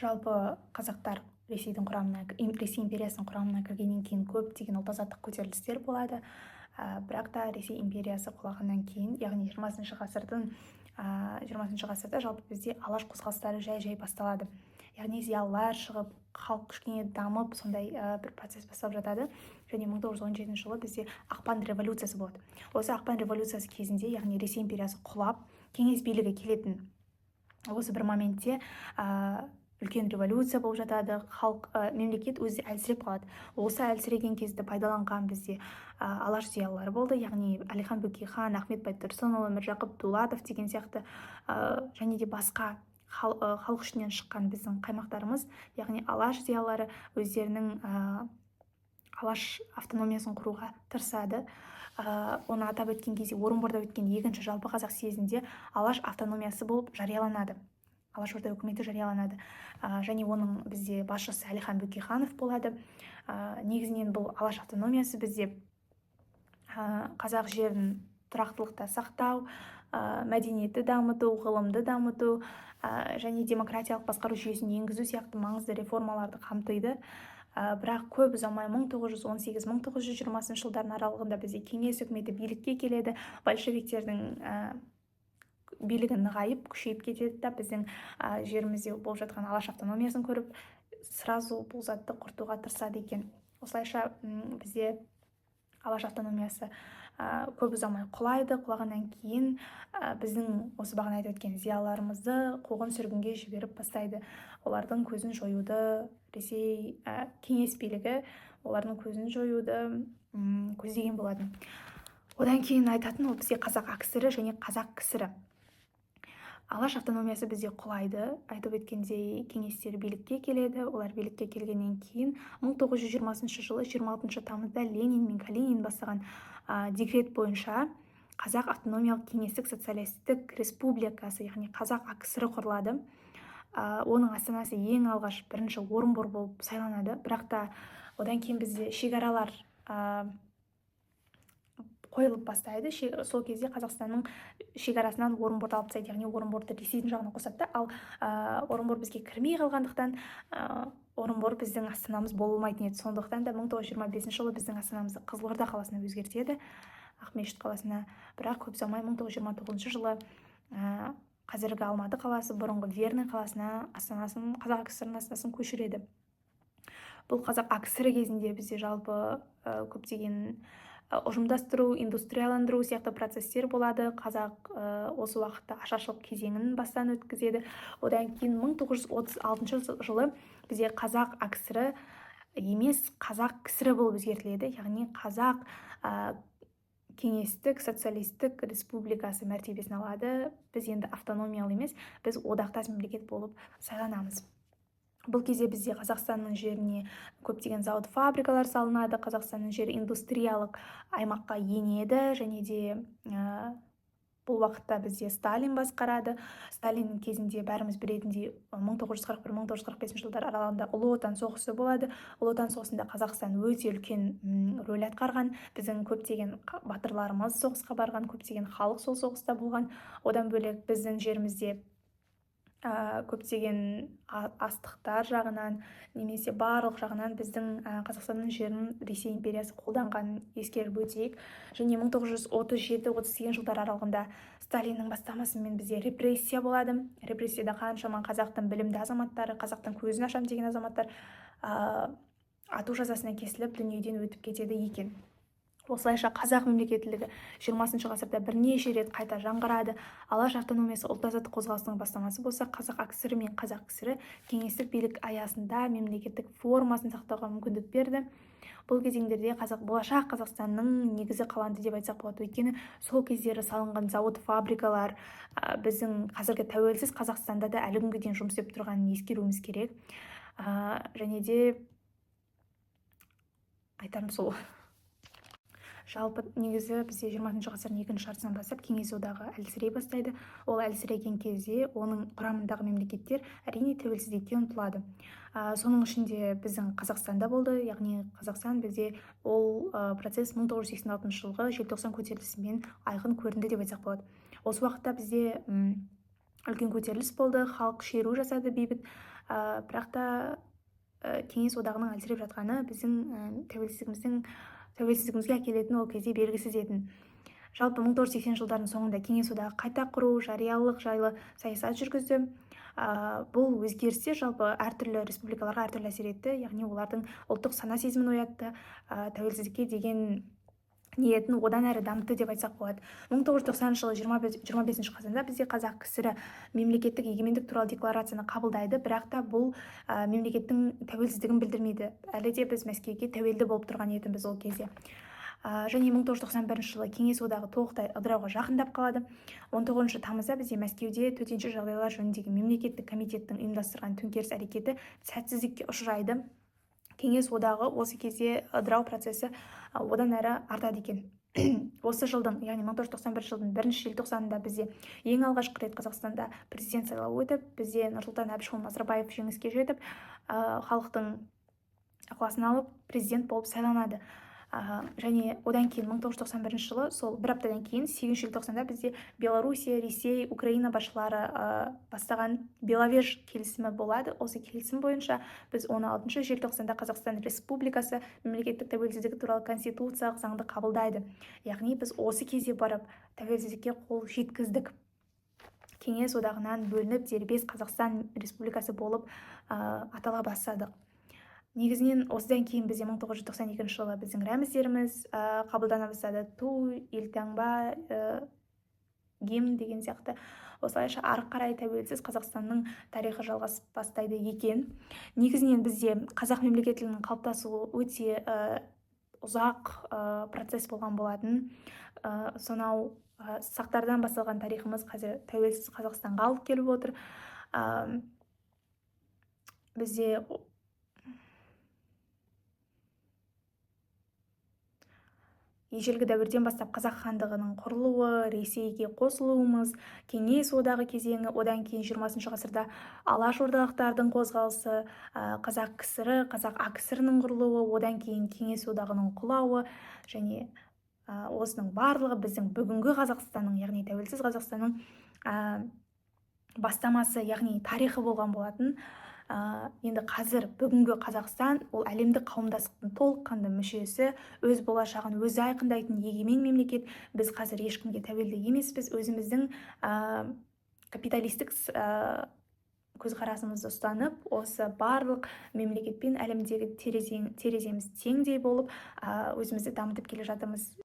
Жалпы қазақтар Ресейдің құрамына, Ресей империясының құрамына кіргеннен кейін көптеген ұлт-азаттық көтерілістер болады. Бірақ та Ресей империясы құлағаннан кейін, яғни 20 ғасырда жалпы бізде алаш қозғалыстары жай басталады. Яғни зиялылар шығып, халық кішкене дамып, сондай бір процесс басталып жатады. Және 1917 жылы бізде ақпан революциясы болады. Осы ақпан революциясы кезінде, яғни Ресей империясы құлап, кеңес билігі келетін осы бір моментте үлкен революция болып жатады, мемлекет өзі әлсіреп қалады. Осы әлсіреген кезде пайдаланған бізде алаш зиялылары болды, яғни Әлихан Бөкейхан, Ахмет Байтұрсынұлы, Міржақып Дулатов деген сияқты және де басқа халық ішінен шыққан біздің қаймақтарымыз, яғни алаш зиялылары өздерінің алаш автономиясын құруға тырысады. Оны атап өткен кезде Орынборда өткен екінші жалпы қазақ съезінде алаш автономиясы болып жарияланады. Алашорда үкіметі жарияланады. Және оның бізде басшысы Әлихан Бөкейханов болады. Негізінен бұл алаш автономиясы бізде қазақ жерін тұрақтылықта сақтау, мәдениетті дамыту, ғылымды дамыту және демократиялық басқару жүйесін енгізу сияқты маңызды реформаларды қамтиды. Бірақ көп ұзамай 1918-1920 жылдардың аралығында бізде кеңес үкіметі билікке келеді. Большевиктердің билігі нығайып, күшейіп кетеді да біздің жерімізде болып жатқан алаш автономиясын көріп, сразу бұл затты құртуға тырысады екен. Осылайша бізде алаш автономиясы көп ұзамай құлайды. Құлағаннан кейін біздің осы бағана айтып өткен зиялыларымызды қуғын сүргінге жіберіп бастайды. Олардың көзін жоюды, Ресей кеңес билігі олардың көзін жоюды көздеген болатын. Одан кейін айтатын ол бізде қазақ АКСР және қазақ КСР. Алаш автономиясы бізде құлайды. Айтып өткендей кеңестер билікке келеді. Олар билікке келгеннен кейін 1920 жылы 26 тамызда Ленин мен Калинин бастаған декрет бойынша Қазақ автономиялық кеңестік социалистік республикасы, яғни қазақ АКСР құрылады. Оның астанасы ең алғаш бірінші Орынбор болып сайланады. Бірақ та одан кейін бізде шекаралар қойылып бастайды. Сол кезде Қазақстанның шекарасынан Орынборды алып тастайды, яғни Орынборды Ресейдің жағына қосады. Ал Орынбор бізге кірмей қалғандықтан Орынбор біздің астанамыз болмайтын еді. Сондықтан да 1925 жылы біздің астанамызды Қызылорда қаласына өзгертеді, Ақмешіт қаласына. Бірақ көп ұзамай 1929 жылы қазіргі Алматы қаласы бұрынғы Верный қаласына астанасын, қазақ АКСР-ның астанасын көшіреді. Бұл қазақ АКСР кезінде бізде жалпы көптеген ұжымдастыру, индустрияландыру сияқты процесстер болады. Қазақ осы уақытта ашаршылық кезеңін бастан өткізеді. Одан кейін 1936 жылы бізде қазақ АКСР емес қазақ КСР болып өзгертіледі. Яғни қазақ кеңестік социалистік республикасы мәртебесін алады. Біз енді автономиялы емес, біз одақтас мемлекет болып сайланамыз. Бұл кезде бізде Қазақстанның жеріне көптеген зауыт фабрикалар салынады. Қазақстанның жері индустриялық аймаққа енеді, және де бұл уақытта бізде Сталин басқарады. Сталиннің кезінде бәріміз білетіндей 1941-1945 жылдар аралығында Ұлы Отан соғысы болады. Ұлы Отан соғысында Қазақстан өте үлкен рөл атқарған. Біздің көптеген батырларымыз соғысқа барған, көптеген халық сол соғыста болған. Одан бөлек біздің жерімізде көптеген астықтар жағынан немесе барлық жағынан біздің Қазақстанның жерін Ресей империясы қолданғанын ескеріп өтейік. Және 1937-38 жылдар аралығында Сталиннің бастамасымен бізде репрессия болады. Репрессияда қаншама қазақтың білімді азаматтары, қазақтың көзін ашам деген азаматтар ату жазасына кесіліп дүниеден өтіп кетеді екен. Осылайша қазақ мемлекеттілігі 20 ғасырда бірнеше рет қайта жаңғырады. Алаш автономиясы ұлт-азаттық қозғалысының бастамасы болса, қазақ АКСР мен қазақ КСР кеңестік билік аясында мемлекеттік формасын сақтауға мүмкіндік берді. Бұл кезеңдерде болашақ Қазақстанның негізі қаланды деп айтсақ болады. Өйткені сол кездері салынған зауыт, фабрикалар біздің қазіргі тәуелсіз Қазақстанда да әлі күнге дейін жұмыс істеп тұрғанын ескеруіміз керек. Және де айтарым сол. Жалпы негізі бізде 20 ғасырдың екінші жартысынан бастап кеңес одағы әлсірей бастайды. Ол әлсіреген кезде оның құрамындағы мемлекеттер әрине тәуелсіздікке ұмтылады. Соның ішінде біздің Қазақстанда болды, яғни Қазақстан бізде ол процесс 1986 жылғы желтоқсан көтерілісімен айқын көрінді деп айтсақ болады. Осы уақытта бізде үлкен көтеріліс болды, халық шеру жасады бейбіт. бірақ та кеңес одағының әлсіреп жатқаны біздің тәуелсіздігімізге әкелетін ол кезде белгісіз еді. Жалпы 1980 жылдардың соңында кеңес одағы қайта құру, жариялық жайлы саясат жүргізді. Бұл өзгерістер жалпы әртүрлі республикаларға әртүрлі әсер етті, яғни олардың ұлттық сана сезімін оятты, тәуелсіздікке деген ниетін одан әрі дамытты деп айтсақ болады. 1990 жылы 25 қазанда бізде қазақ КСР мемлекеттік егемендік туралы декларацияны қабылдайды, бірақ та бұл мемлекеттің тәуелсіздігін білдірмейді. Әлі де біз Мәскеуге тәуелді болып тұрған едіміз ол кезде. Және 1991 жылы кеңес одағы толықтай ыдырауға жақындап қалады. 19 тамызда бізде Мәскеуде төтенше жағдайлар жөніндегі мемлекеттік комитеттің ұйымдастырған төңкеріс әрекеті сәтсіздікке ұшырайды. Кеңес одағы осы кезде ыдырау процесі одан әрі артады екен. Осы жылдың, яғни 1991 жылдың 1 желтоқсанында бізде ең алғашқы рет Қазақстанда президент сайлауы өтіп, бізде Нұрсұлтан Әбішұлы Назарбаев жеңіске жетіп, халықтың ықыласын алып президент болып сайланады. Және одан кейін 1991 жылы, сол бір аптадан кейін 8 желтоқсанда бізде Белоруссия, Ресей, Украина басшылары бастаған Беловеж келісімі болады. Осы келісім бойынша біз 16 желтоқсанда Қазақстан Республикасы мемлекеттік тәуелсіздігі туралы конституциялық заңды қабылдайды. Яғни біз осы кезде барып тәуелсіздікке қол жеткіздік. Кеңес одағынан бөлініп дербес Қазақстан Республикасы болып атала бастадық. Негізінен осыдан кейін бізде 1992 жылы біздің рәміздеріміз қабылдана бастады. Ту, елтаңба, гимн деген сияқты. Осылайша ары қарай тәуелсіз Қазақстанның тарихы жалғасып бастайды екен. Негізінен бізде қазақ мемлекетінің қалыптасуы өте ұзақ процесс болған болатын. Сонау сақтардан басталған тарихымыз қазір тәуелсіз Қазақстанға алып келіп отыр. Бізде ежелгі дәуірден бастап қазақ хандығының құрылуы, Ресейге қосылуымыз, кеңес одағы кезеңі, одан кейін 20 ғасырда алашордалықтардың қозғалысы, қазақ КСР, қазақ АКСР-ның құрылуы, одан кейін кеңес одағының құлауы және осының барлығы біздің бүгінгі Қазақстанның, яғни тәуелсіз Қазақстанның бастамасы, яғни тарихы болған болатын. Енді қазір бүгінгі Қазақстан ол әлемдік қауымдастықтың толыққанды мүшесі, өз болашағын өзі айқындайтын егемен мемлекет. Біз қазір ешкімге тәуелді емеспіз, өзіміздің капиталистік көзқарасымызды ұстанып, осы барлық мемлекетпен әлемдегі тереземіз теңдей болып өзімізді дамытып келе жатырмыз.